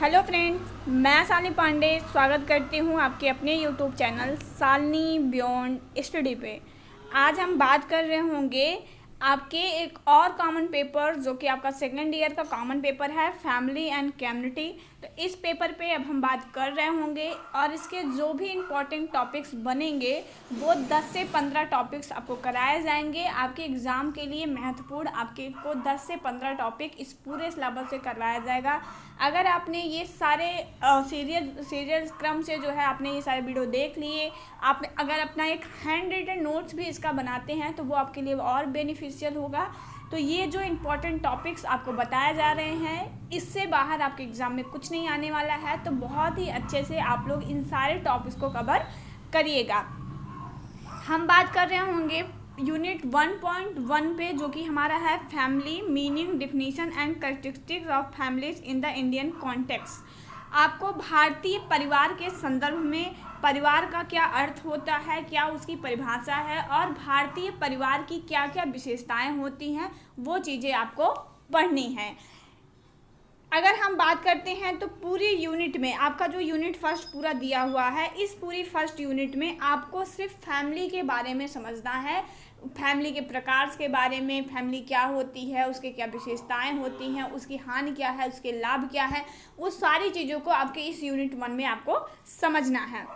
Hello friends, मैं शालिनी पांडे स्वागत करती हूँ आपके अपने YouTube channel Shalini beyond study पे। आज हम बात कर रहे होंगे आपके एक और कॉमन पेपर जो कि आपका सेकेंड ईयर का कॉमन पेपर है, फैमिली एंड कम्युनिटी। तो इस पेपर पे अब हम बात कर रहे होंगे और इसके जो भी इम्पोर्टेंट टॉपिक्स बनेंगे वो 10 से 15 टॉपिक्स आपको कराए जाएंगे। आपके एग्ज़ाम के लिए महत्वपूर्ण आपके को 10 से 15 टॉपिक इस पूरे सिलेबस से करवाया जाएगा। अगर आपने ये सारे सीरियल क्रम से जो है आपने ये सारे वीडियो देख लिए, आप अगर अपना एक हैंड रिटन नोट्स भी इसका बनाते हैं तो वो आपके लिए और बेनिफिशियल होगा। तो ये जो इम्पोर्टेंट टॉपिक्स आपको बताए जा रहे हैं, इससे बाहर आपके एग्ज़ाम में कुछ नहीं आने वाला है। तो बहुत ही अच्छे से आप लोग इन सारे टॉपिक्स को कवर करिएगा। हम बात कर रहे होंगे यूनिट 1.1 पे, जो कि हमारा है family meaning, definition and characteristics of families in the Indian context. आपको भारतीय परिवार के संदर्भ में परिवार का क्या अर्थ होता है, क्या उसकी परिभाषा है और भारतीय परिवार की क्या क्या विशेषताएं होती हैं, वो चीज़ें आपको पढ़नी है। अगर हम बात करते हैं तो पूरी यूनिट में आपका जो यूनिट फर्स्ट पूरा दिया हुआ है, इस पूरी फर्स्ट यूनिट में आपको सिर्फ फैमिली के बारे में समझना है, फैमिली के प्रकार के बारे में, फैमिली क्या होती है, उसके क्या विशेषताएं होती हैं, उसकी हानि क्या है, उसके लाभ क्या है, उस सारी चीज़ों को आपके इस यूनिट 1 में आपको समझना है।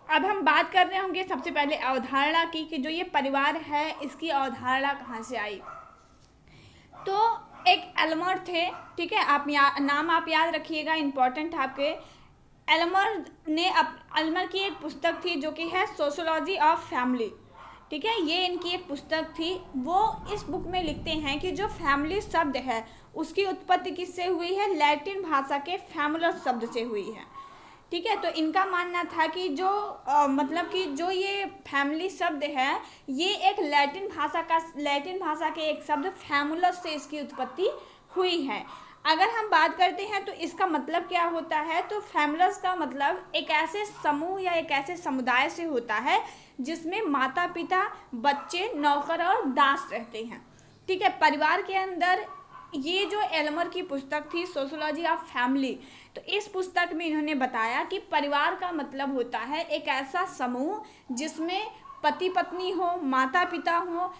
अब हम बात कर रहे होंगे सबसे पहले अवधारणा की, कि जो ये परिवार है इसकी अवधारणा कहाँ से आई। तो एक एल्मर थे, ठीक है, आप नाम आप याद रखिएगा, इम्पोर्टेंट आपके। एल्मर की एक पुस्तक थी जो कि है सोशियोलॉजी ऑफ फैमिली, ठीक है, ये इनकी एक पुस्तक थी। वो इस बुक में लिखते हैं कि जो फैमिली शब्द है उसकी उत्पत्ति किससे हुई है, लैटिन भाषा के फैमुलस शब्द से हुई है, ठीक है। तो इनका मानना था कि जो मतलब कि जो ये फैमिली शब्द है ये एक लैटिन भाषा के एक शब्द फैमुलस से इसकी उत्पत्ति हुई है। अगर हम बात करते हैं तो इसका मतलब क्या होता है, तो फैमुलस का मतलब एक ऐसे समूह या एक ऐसे समुदाय से होता है जिसमें माता पिता, बच्चे, नौकर और दास रहते हैं, ठीक है। परिवार के अंदर ये जो एल्मर की पुस्तक थी सोशियोलॉजी ऑफ फैमिली, तो इस पुस्तक में इन्होंने बताया कि परिवार का मतलब होता है एक ऐसा समूह जिसमें पति पत्नी हो, माता पिता हो,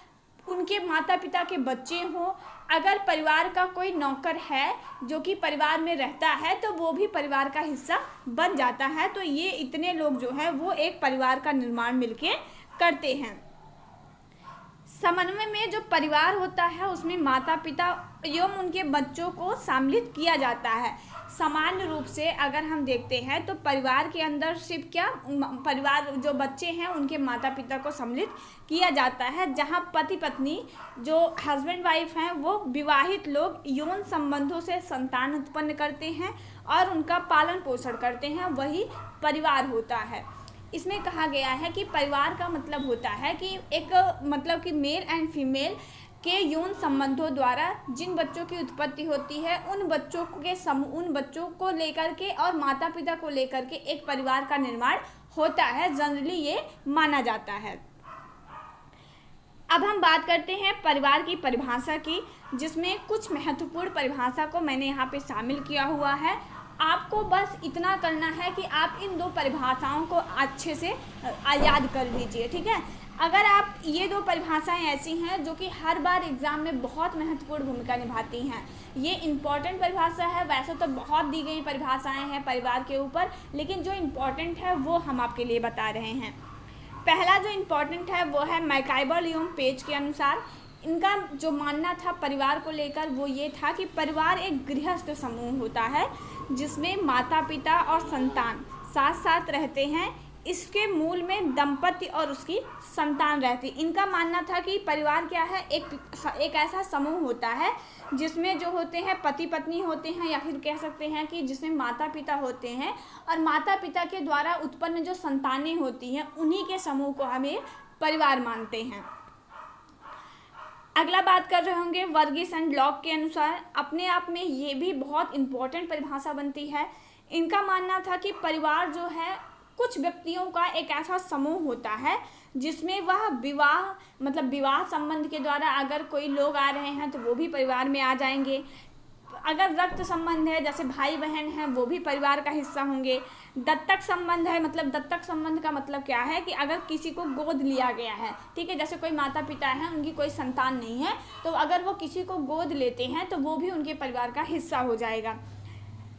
उनके माता पिता के बच्चे हों। अगर परिवार का कोई नौकर है जो कि परिवार में रहता है तो वो भी परिवार का हिस्सा बन जाता है। तो ये इतने लोग जो है वो एक परिवार का निर्माण मिलके करते हैं। समन्वय में जो परिवार होता है उसमें माता पिता एवं उनके बच्चों को सम्मिलित किया जाता है। सामान्य रूप से अगर हम देखते हैं तो परिवार के अंदर सिर्फ क्या, परिवार जो बच्चे हैं उनके माता पिता को सम्मिलित किया जाता है, जहां पति पत्नी जो हस्बैंड वाइफ हैं वो विवाहित लोग यौन संबंधों से संतान उत्पन्न करते हैं और उनका पालन पोषण करते हैं, वही परिवार होता है। इसमें कहा गया है कि परिवार का मतलब होता है कि एक मतलब कि मेल एंड फीमेल के यौन संबंधों द्वारा जिन बच्चों की उत्पत्ति होती है उन बच्चों को लेकर के और माता पिता को लेकर के एक परिवार का निर्माण होता है, जनरली ये माना जाता है। अब हम बात करते हैं परिवार की परिभाषा की, जिसमें कुछ महत्वपूर्ण परिभाषा को मैंने यहाँ पे शामिल किया हुआ है। आपको बस इतना करना है कि आप इन दो परिभाषाओं को अच्छे से याद कर लीजिए, ठीक है। अगर आप ये दो परिभाषाएं ऐसी हैं जो कि हर बार एग्जाम में बहुत महत्वपूर्ण भूमिका निभाती हैं, ये इम्पॉर्टेंट परिभाषा है। वैसे तो बहुत दी गई परिभाषाएं हैं परिवार के ऊपर, लेकिन जो इम्पॉर्टेंट है वो हम आपके लिए बता रहे हैं। पहला जो इम्पॉर्टेंट है वो है मैकाइबर एवं पेज के अनुसार। इनका जो मानना था परिवार को लेकर वो ये था कि परिवार एक गृहस्थ समूह होता है जिसमें माता पिता और संतान साथ साथ रहते हैं। इसके मूल में दंपति और उसकी संतान रहती। इनका मानना था कि परिवार क्या है, एक ऐसा समूह होता है जिसमें जो होते हैं पति पत्नी होते हैं, या फिर कह सकते हैं कि जिसमें माता पिता होते हैं और माता पिता के द्वारा उत्पन्न जो संतानें होती हैं उन्हीं के समूह को हमें परिवार मानते हैं। अगला बात कर रहे होंगे वर्गीस एंड लॉक के अनुसार। अपने आप में ये भी बहुत इम्पोर्टेंट परिभाषा बनती है। इनका मानना था कि परिवार जो है कुछ व्यक्तियों का एक ऐसा समूह होता है जिसमें वह विवाह संबंध के द्वारा अगर कोई लोग आ रहे हैं तो वो भी परिवार में आ जाएंगे। अगर रक्त संबंध है, जैसे भाई बहन हैं, वो भी परिवार का हिस्सा होंगे। दत्तक संबंध है, मतलब दत्तक संबंध का मतलब क्या है कि अगर किसी को गोद लिया गया है, ठीक है, जैसे कोई माता पिता हैं, उनकी कोई संतान नहीं है, तो अगर वो किसी को गोद लेते हैं तो वो भी उनके परिवार का हिस्सा हो जाएगा।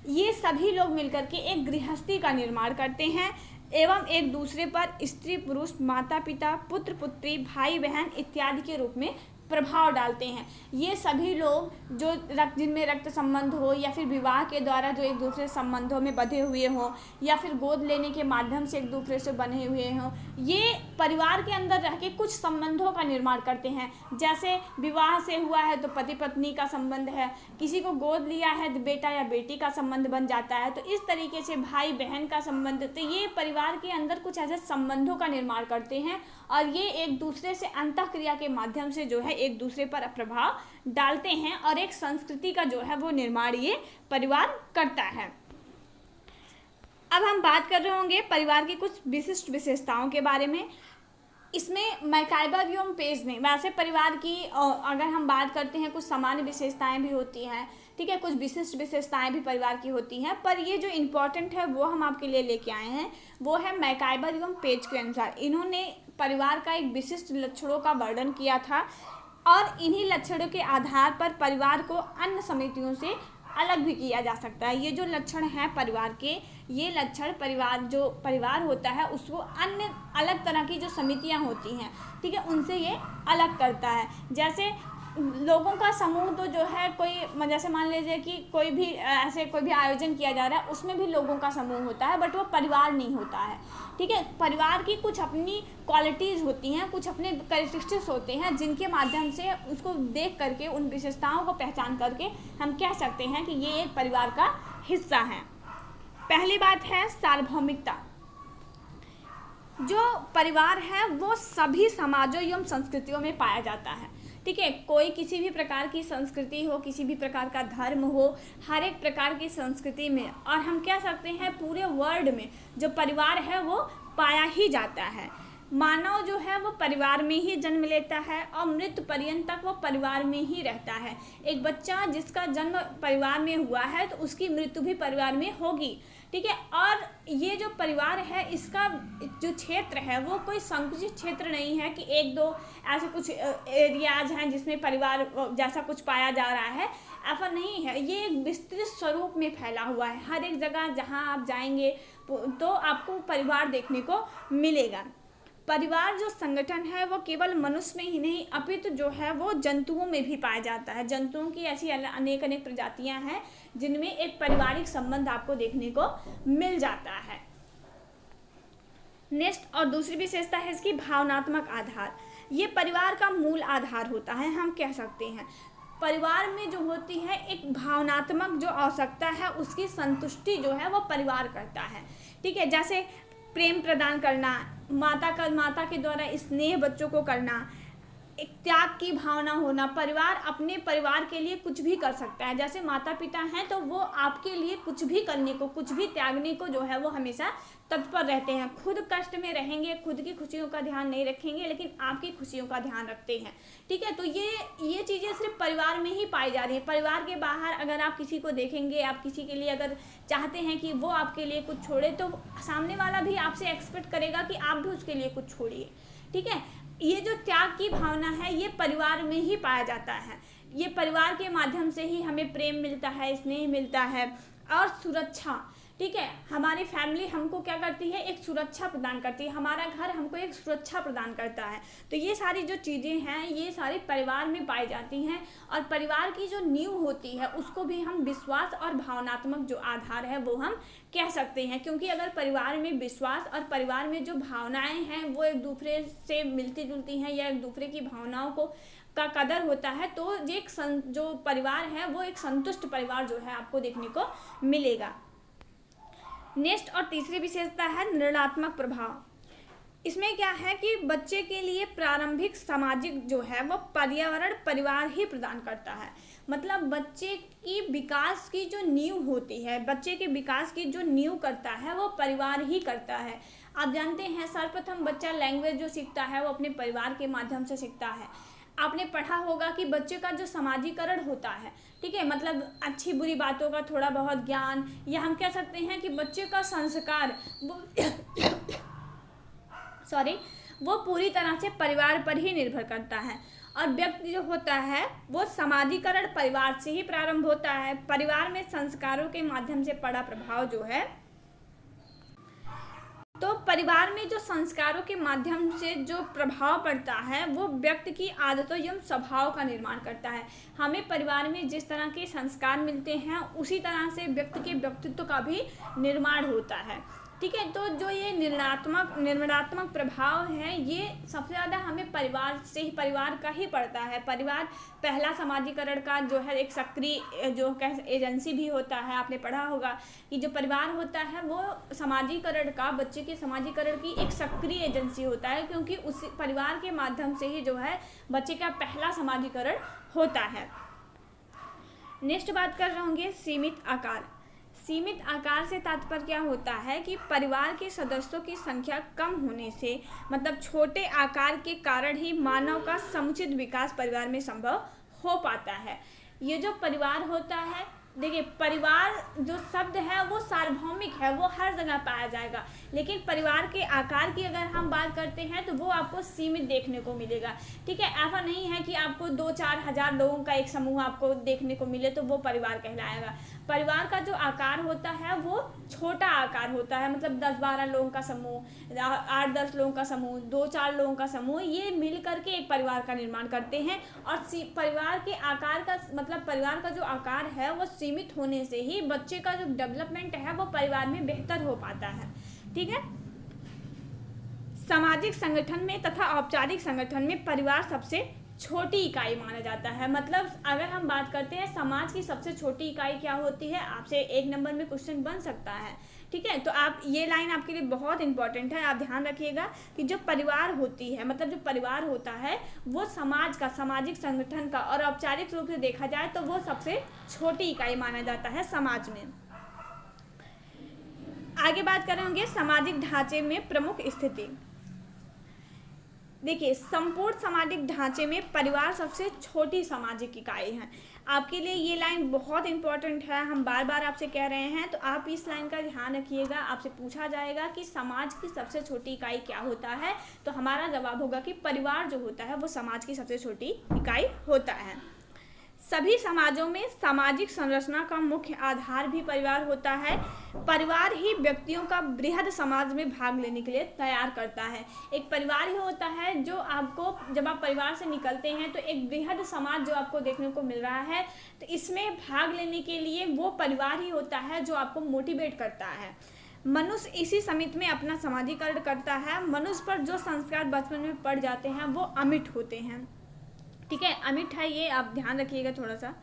ये सभी लोग मिलकर के एक गृहस्थी का निर्माण करते हैं एवं एक दूसरे पर स्त्री पुरुष, माता पिता, पुत्र पुत्री, भाई बहन इत्यादि के रूप में प्रभाव डालते हैं। ये सभी लोग जो जिनमें रक्त संबंध हो या फिर विवाह के द्वारा जो एक दूसरे संबंधों में बंधे हुए हों या फिर गोद लेने के माध्यम से एक दूसरे से बने हुए हों, ये परिवार के अंदर रह के कुछ संबंधों का निर्माण करते हैं। जैसे विवाह से हुआ है तो पति पत्नी का संबंध है, किसी को गोद लिया है तो बेटा या बेटी का संबंध बन जाता है, तो इस तरीके से भाई बहन का संबंध, तो ये परिवार के अंदर कुछ ऐसे संबंधों का निर्माण करते हैं और ये एक दूसरे से अंतःक्रिया के माध्यम से जो है एक दूसरे पर प्रभाव डालते हैं और एक संस्कृति का जो है वो निर्माण ये परिवार करता है। अब हम बात कर रहे होंगे परिवार की कुछ विशिष्ट विशेषताओं के बारे में। इसमें मैकाइबर एवं पेज ने, वैसे परिवार की अगर हम बात करते हैं कुछ सामान्य विशेषताएं भी होती हैं, ठीक है, कुछ विशिष्ट विशेषताएं भी परिवार की होती हैं, पर ये जो इम्पोर्टेंट है वो हम आपके लिए लेके आए हैं, वो है मैकाइबर एवं पेज के अनुसार। इन्होंने परिवार का एक विशिष्ट लक्षणों का वर्णन किया था और इन्हीं लक्षणों के आधार पर परिवार को अन्य समितियों से अलग भी किया जा सकता है। ये जो लक्षण हैं परिवार के, ये लक्षण परिवार होता है उसको अन्य अलग तरह की जो समितियां होती हैं, ठीक है, उनसे ये अलग करता है। जैसे लोगों का समूह तो जो है कोई, जैसे मान लीजिए कि कोई भी आयोजन किया जा रहा है, उसमें भी लोगों का समूह होता है, बट वो परिवार नहीं होता है, ठीक है। परिवार की कुछ अपनी क्वालिटीज़ होती हैं, कुछ अपने कैरेक्टरिस्टिक्स होते हैं, जिनके माध्यम से उसको देख करके, उन विशेषताओं को पहचान करके हम कह सकते हैं कि ये एक परिवार का हिस्सा है। पहली बात है सार्वभौमिकता। जो परिवार है वो सभी समाजों एवं संस्कृतियों में पाया जाता है, ठीक है। कोई किसी भी प्रकार की संस्कृति हो, किसी भी प्रकार का धर्म हो, हर एक प्रकार की संस्कृति में, और हम कह सकते हैं पूरे वर्ल्ड में जो परिवार है वो पाया ही जाता है। मानव जो है वो परिवार में ही जन्म लेता है और मृत्यु पर्यंत तक वो परिवार में ही रहता है। एक बच्चा जिसका जन्म परिवार में हुआ है तो उसकी मृत्यु भी परिवार में होगी, ठीक है। और ये जो परिवार है इसका जो क्षेत्र है वो कोई संकुचित क्षेत्र नहीं है कि एक दो ऐसे कुछ एरियाज हैं जिसमें परिवार जैसा कुछ पाया जा रहा है, ऐसा नहीं है। ये एक विस्तृत स्वरूप में फैला हुआ है। हर एक जगह जहाँ आप जाएंगे तो आपको परिवार देखने को मिलेगा। परिवार जो संगठन है वो केवल मनुष्य में ही नहीं अपितु जो है वो जंतुओं में भी पाया जाता है। जंतुओं की ऐसी अनेक प्रजातियां हैं जिनमें एक पारिवारिक संबंध आपको देखने को मिल जाता है। नेक्स्ट और दूसरी विशेषता है इसकी भावनात्मक आधार। ये परिवार का मूल आधार होता है, हम कह सकते हैं। परिवार में जो होती है एक भावनात्मक जो आवश्यकता है उसकी संतुष्टि जो है वो परिवार करता है, ठीक है। जैसे प्रेम प्रदान करना, माता के द्वारा स्नेह बच्चों को करना, एक त्याग की भावना होना। परिवार अपने परिवार के लिए कुछ भी कर सकता है। जैसे माता पिता हैं तो वो आपके लिए कुछ भी करने को, कुछ भी त्यागने को जो है वो हमेशा तत्पर रहते हैं। खुद कष्ट में रहेंगे, खुद की खुशियों का ध्यान नहीं रखेंगे, लेकिन आपकी खुशियों का ध्यान रखते हैं, ठीक है। तो ये चीज़ें सिर्फ परिवार में ही पाई जा रही है। परिवार के बाहर अगर आप किसी को देखेंगे, आप किसी के लिए अगर चाहते हैं कि वो आपके लिए कुछ छोड़े, तो सामने वाला भी आपसे एक्सपेक्ट करेगा कि आप भी उसके लिए कुछ छोड़िए, ठीक है। ये जो त्याग की भावना है ये परिवार में ही पाया जाता है। ये परिवार के माध्यम से ही हमें प्रेम मिलता है, स्नेह मिलता है और सुरक्षा, ठीक है। हमारी फैमिली हमको क्या करती है, एक सुरक्षा प्रदान करती है। हमारा घर हमको एक सुरक्षा प्रदान करता है। तो ये सारी जो चीज़ें हैं ये सारी परिवार में पाई जाती हैं। और परिवार की जो नींव होती है उसको भी हम विश्वास और भावनात्मक जो आधार है वो हम कह सकते हैं। क्योंकि अगर परिवार में विश्वास और परिवार में जो भावनाएं हैं वो एक दूसरे से मिलती जुलती हैं या एक दूसरे की भावनाओं को का कदर होता है, तो जो परिवार है वो एक संतुष्ट परिवार जो है आपको देखने को मिलेगा। नेक्स्ट और तीसरी विशेषता है निर्णयात्मक प्रभाव। इसमें क्या है कि बच्चे के लिए प्रारंभिक सामाजिक जो है वो पर्यावरण परिवार ही प्रदान करता है। मतलब बच्चे की विकास की जो नींव होती है, बच्चे के विकास की जो नींव करता है वो परिवार ही करता है। आप जानते हैं सर्वप्रथम बच्चा लैंग्वेज जो सीखता है वो अपने परिवार के माध्यम से सीखता है। आपने पढ़ा होगा कि बच्चे का जो समाजीकरण होता है, ठीक है, मतलब अच्छी बुरी बातों का थोड़ा बहुत ज्ञान, या हम कह सकते हैं कि बच्चे का संस्कार वो सॉरी वो पूरी तरह से परिवार पर ही निर्भर करता है। और व्यक्ति जो होता है वो समाजीकरण परिवार से ही प्रारंभ होता है। परिवार में संस्कारों के माध्यम से पड़ा प्रभाव जो है, तो परिवार में जो संस्कारों के माध्यम से जो प्रभाव पड़ता है वो व्यक्ति की आदतों एवं स्वभाव का निर्माण करता है। हमें परिवार में जिस तरह के संस्कार मिलते हैं उसी तरह से व्यक्ति के व्यक्तित्व का भी निर्माण होता है, ठीक है। तो जो ये निर्माणात्मक प्रभाव है ये सबसे ज़्यादा हमें परिवार का ही पड़ता है। परिवार पहला समाजीकरण का जो है एक सक्रिय जो एजेंसी भी होता है। आपने पढ़ा होगा कि जो परिवार होता है वो समाजीकरण का, बच्चे के समाजीकरण की एक सक्रिय एजेंसी होता है, क्योंकि उस परिवार के माध्यम से ही जो है बच्चे का पहला समाजीकरण होता है। नेक्स्ट बात कर रहे होंगे सीमित आकार। सीमित आकार से तात्पर्य क्या होता है कि परिवार के सदस्यों की संख्या कम होने से, मतलब छोटे आकार के कारण ही मानव का समुचित विकास परिवार में संभव हो पाता है। ये जो परिवार होता है, देखिए परिवार जो शब्द है वो सार्वभौमिक है, वो हर जगह पाया जाएगा, लेकिन परिवार के आकार की अगर हम बात करते हैं तो वो आपको सीमित देखने को मिलेगा, ठीक है। ऐसा नहीं है कि आपको 2-4 हज़ार लोगों का एक समूह आपको देखने को मिले तो वो परिवार कहलाएगा। परिवार का जो आकार होता है वो छोटा आकार होता है, मतलब 10-12 लोगों का समूह, 8-10 लोगों का समूह, 2-4 लोगों का समूह, ये मिल करके एक परिवार का निर्माण करते हैं। और परिवार के आकार का मतलब परिवार का जो आकार है वो सीमित होने से ही बच्चे का जो डेवलपमेंट है वो परिवार में बेहतर हो पाता है, ठीक है। सामाजिक संगठन में तथा औपचारिक संगठन में परिवार सबसे छोटी इकाई माना जाता है। मतलब अगर हम बात करते हैं समाज की सबसे छोटी इकाई क्या होती है, आपसे 1 नंबर में क्वेश्चन बन सकता है, ठीक है। तो आप ये लाइन आपके लिए बहुत इंपॉर्टेंट है, आप ध्यान रखिएगा कि जो परिवार होती है, मतलब जो परिवार होता है वो समाज का, सामाजिक संगठन का, और औपचारिक रूप से देखा जाए तो वो सबसे छोटी इकाई माना जाता है समाज में। आगे बात करेंगे सामाजिक ढांचे में प्रमुख स्थिति। देखिए संपूर्ण सामाजिक ढांचे में परिवार सबसे छोटी सामाजिक इकाई है। आपके लिए ये लाइन बहुत इंपॉर्टेंट है, हम बार बार आपसे कह रहे हैं, तो आप इस लाइन का ध्यान रखिएगा। आपसे पूछा जाएगा कि समाज की सबसे छोटी इकाई क्या होता है, तो हमारा जवाब होगा कि परिवार जो होता है वो समाज की सबसे छोटी इकाई होता है। सभी समाजों में सामाजिक संरचना का मुख्य आधार भी परिवार होता है। परिवार ही व्यक्तियों का बृहद समाज में भाग लेने के लिए तैयार करता है। एक परिवार ही होता है जो आपको, जब आप परिवार से निकलते हैं तो एक बृहद समाज जो आपको देखने को मिल रहा है, तो इसमें भाग लेने के लिए वो परिवार ही होता है जो आपको मोटिवेट करता है। मनुष्य इसी समिति में अपना समाजीकरण करता है। मनुष्य पर जो संस्कार बचपन में पड़ जाते हैं वो अमिट होते हैं, ठीक है, अमिट है, ये आप ध्यान रखिएगा थोड़ा सा।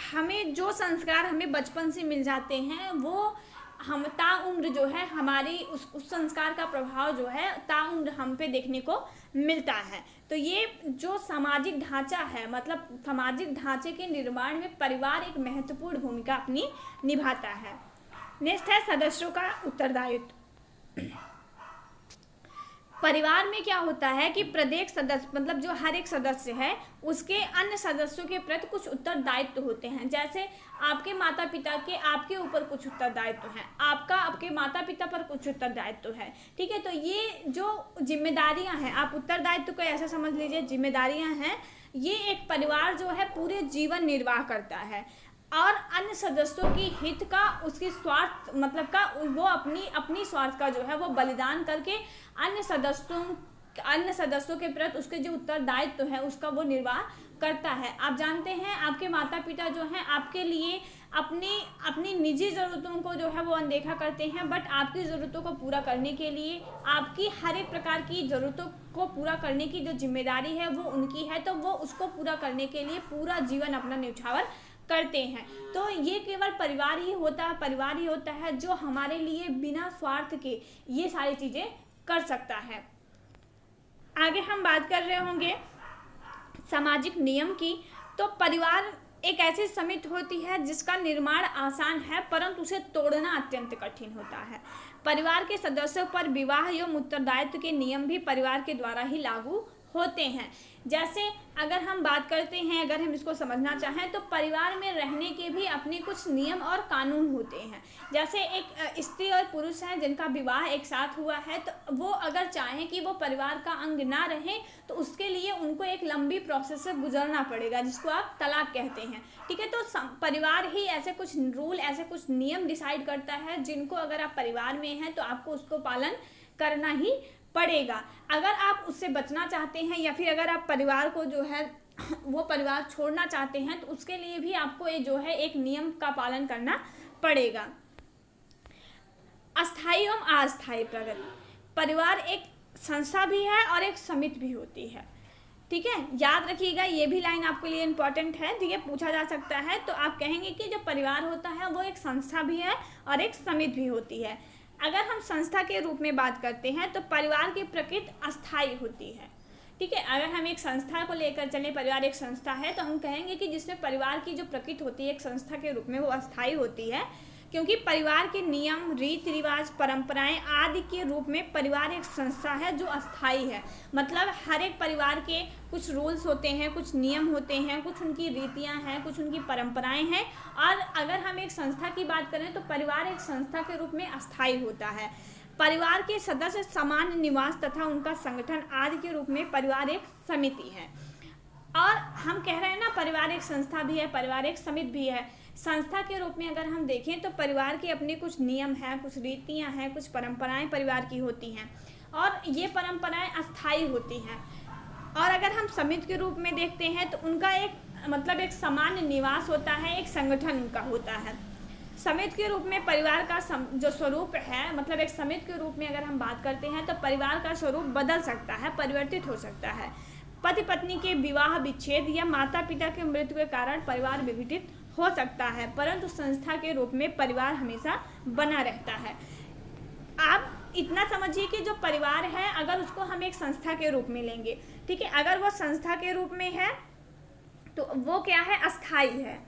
हमें जो संस्कार हमें बचपन से मिल जाते हैं वो हम ताउम्र जो है हमारी उस संस्कार का प्रभाव जो है ताउम्र हम पे देखने को मिलता है। तो ये जो सामाजिक ढांचा है, मतलब सामाजिक ढांचे के निर्माण में परिवार एक महत्वपूर्ण भूमिका अपनी निभाता है। नेक्स्ट है सदस्यों का उत्तरदायित्व। परिवार में क्या होता है कि प्रत्येक सदस्य, मतलब जो हर एक सदस्य है उसके अन्य सदस्यों के प्रति कुछ उत्तरदायित्व होते हैं। जैसे आपके माता पिता के आपके ऊपर कुछ उत्तरदायित्व है, आपका आपके माता पिता पर कुछ उत्तरदायित्व है, ठीक है। तो ये जो जिम्मेदारियां हैं, आप उत्तरदायित्व को ऐसा समझ लीजिए, जिम्मेदारियां हैं, ये एक परिवार जो है पूरे जीवन निर्वाह करता है और अन्य सदस्यों की हित का, उसकी स्वार्थ मतलब का, वो अपनी स्वार्थ का जो है वो बलिदान करके अन्य सदस्यों के प्रति उसके जो उत्तरदायित्व है उसका वो निर्वाह करता है। आप जानते हैं आपके माता पिता जो हैं आपके लिए अपनी निजी ज़रूरतों को जो है वो अनदेखा करते हैं, बट आपकी ज़रूरतों को पूरा करने के लिए, आपकी हर एक प्रकार की ज़रूरतों को पूरा करने की जो जिम्मेदारी है वो उनकी है, तो वो उसको पूरा करने के लिए पूरा जीवन अपना न्यौछावर करते हैं। तो ये केवल परिवार ही होता है जो हमारे लिए बिना स्वार्थ के ये सारी चीज़ें कर सकता है। आगे हम बात कर रहे होंगे सामाजिक नियम की। तो परिवार एक ऐसी समिति होती है जिसका निर्माण आसान है परंतु उसे तोड़ना अत्यंत कठिन होता है। परिवार के सदस्यों पर विवाह एवं उत्तरदायित्व के नियम भी परिवार के द्वारा ही लागू होते हैं। जैसे अगर हम बात करते हैं, अगर हम इसको समझना चाहें तो परिवार में रहने के भी अपने कुछ नियम और कानून होते हैं। जैसे एक स्त्री और पुरुष हैं जिनका विवाह एक साथ हुआ है, तो वो अगर चाहें कि वो परिवार का अंग ना रहे तो उसके लिए उनको एक लंबी प्रोसेस से गुजरना पड़ेगा, जिसको आप तलाक कहते हैं। ठीक है, तो परिवार ही ऐसे कुछ रूल, ऐसे कुछ नियम डिसाइड करता है जिनको अगर आप परिवार में हैं तो आपको उसको पालन करना ही पड़ेगा। अगर आप उससे बचना चाहते हैं या फिर अगर आप परिवार को जो है वो परिवार छोड़ना चाहते हैं तो उसके लिए भी आपको ये जो है एक नियम का पालन करना पड़ेगा। अस्थायी एवं अस्थायी प्रगति, परिवार एक संस्था भी है और एक समिति भी होती है। ठीक है, याद रखिएगा, ये भी लाइन आपके लिए इम्पोर्टेंट है। ठीक है, पूछा जा सकता है तो आप कहेंगे कि जो परिवार होता है वो एक संस्था भी है और एक समिति भी होती है। अगर हम संस्था के रूप में बात करते हैं तो परिवार की प्रकृति अस्थायी होती है। ठीक है, अगर हम एक संस्था को लेकर चलें, परिवार एक संस्था है, तो हम कहेंगे कि जिसमें परिवार की जो प्रकृति होती है एक संस्था के रूप में वो अस्थायी होती है, क्योंकि परिवार के नियम, रीति रिवाज, परंपराएं आदि के रूप में परिवार एक संस्था है जो अस्थायी है। मतलब हर एक परिवार के कुछ रूल्स होते हैं, कुछ नियम होते हैं, कुछ उनकी रीतियां हैं, कुछ उनकी परंपराएं हैं। और अगर हम एक संस्था की बात करें तो परिवार एक संस्था के रूप में अस्थायी होता है। परिवार के सदस्य सामान्य निवास तथा उनका संगठन आदि के रूप में परिवार एक समिति है। और हम कह रहे हैं ना, परिवार एक संस्था भी है, परिवार एक समिति भी है। संस्था के रूप में अगर हम देखें तो परिवार के अपने कुछ नियम हैं, कुछ रीतियां हैं, कुछ परंपराएं परिवार की होती हैं और ये परंपराएं अस्थायी होती हैं। और अगर हम समिति के रूप में देखते हैं तो उनका एक सामान्य निवास होता है, एक संगठन उनका होता है। समिति के रूप में परिवार का जो स्वरूप है, मतलब एक समिति के रूप में अगर हम बात करते हैं तो परिवार का स्वरूप बदल सकता है, परिवर्तित हो सकता है। पति पत्नी के विवाह विच्छेद या माता पिता के मृत्यु के कारण परिवार विघटित हो सकता है, परंतु संस्था के रूप में परिवार हमेशा बना रहता है। आप इतना समझिए कि जो परिवार है अगर उसको हम एक संस्था के रूप में लेंगे, ठीक है, अगर वो संस्था के रूप में है तो वो क्या है, अस्थायी है।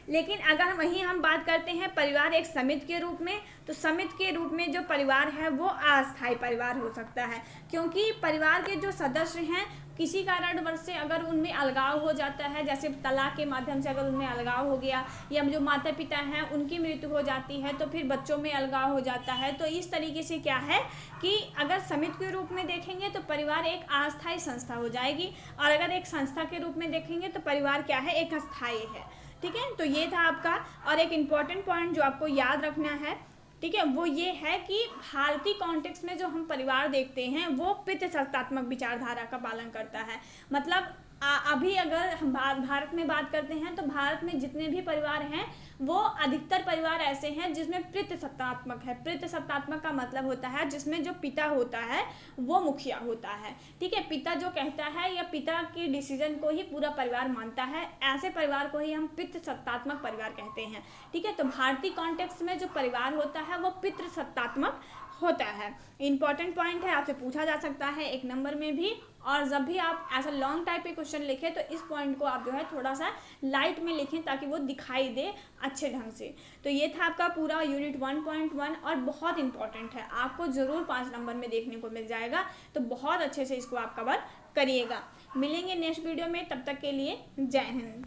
लेकिन अगर वहीं हम बात करते हैं परिवार एक समिति के रूप में, तो समिति के रूप में जो परिवार है वो अस्थायी परिवार हो सकता है, क्योंकि परिवार के जो सदस्य हैं किसी कारणवश से अगर उनमें अलगाव हो जाता है, जैसे तलाक के माध्यम से अगर उनमें अलगाव हो गया, या जो माता पिता हैं उनकी मृत्यु हो जाती है तो फिर बच्चों में अलगाव हो जाता है। तो इस तरीके से क्या है कि अगर समिति के रूप में देखेंगे तो परिवार एक अस्थायी संस्था हो जाएगी, और अगर एक संस्था के रूप में देखेंगे तो परिवार क्या है, एक अस्थायी है। ठीक है, तो ये था आपका। और एक इम्पॉर्टेंट पॉइंट जो आपको याद रखना है, ठीक है, वो ये है कि भारतीय कॉन्टेक्स्ट में जो हम परिवार देखते हैं वो पितृसत्तात्मक विचारधारा का पालन करता है। मतलब अभी अगर हम भारत में बात करते हैं तो भारत में जितने भी परिवार हैं वो अधिकतर परिवार ऐसे हैं जिसमें पितृसत्तात्मक है। पितृसत्तात्मक का मतलब होता है जिसमें जो पिता होता है वो मुखिया होता है। ठीक है, पिता जो कहता है या पिता की डिसीजन को ही पूरा परिवार मानता है, ऐसे परिवार को ही हम पितृसत्तात्मक परिवार कहते हैं। ठीक है, तो भारतीय कॉन्टेक्स्ट में जो परिवार होता है वो पितृसत्तात्मक होता है। इंपॉर्टेंट पॉइंट है, आपसे पूछा जा सकता है 1 नंबर में भी। और जब भी आप ऐसा लॉन्ग टाइप के क्वेश्चन लिखें तो इस पॉइंट को आप जो है थोड़ा सा लाइट में लिखें ताकि वो दिखाई दे अच्छे ढंग से। तो ये था आपका पूरा यूनिट 1.1 और बहुत इंपॉर्टेंट है, आपको ज़रूर 5 नंबर में देखने को मिल जाएगा। तो बहुत अच्छे से इसको आप कवर करिएगा। मिलेंगे नेक्स्ट वीडियो में, तब तक के लिए जय हिंद।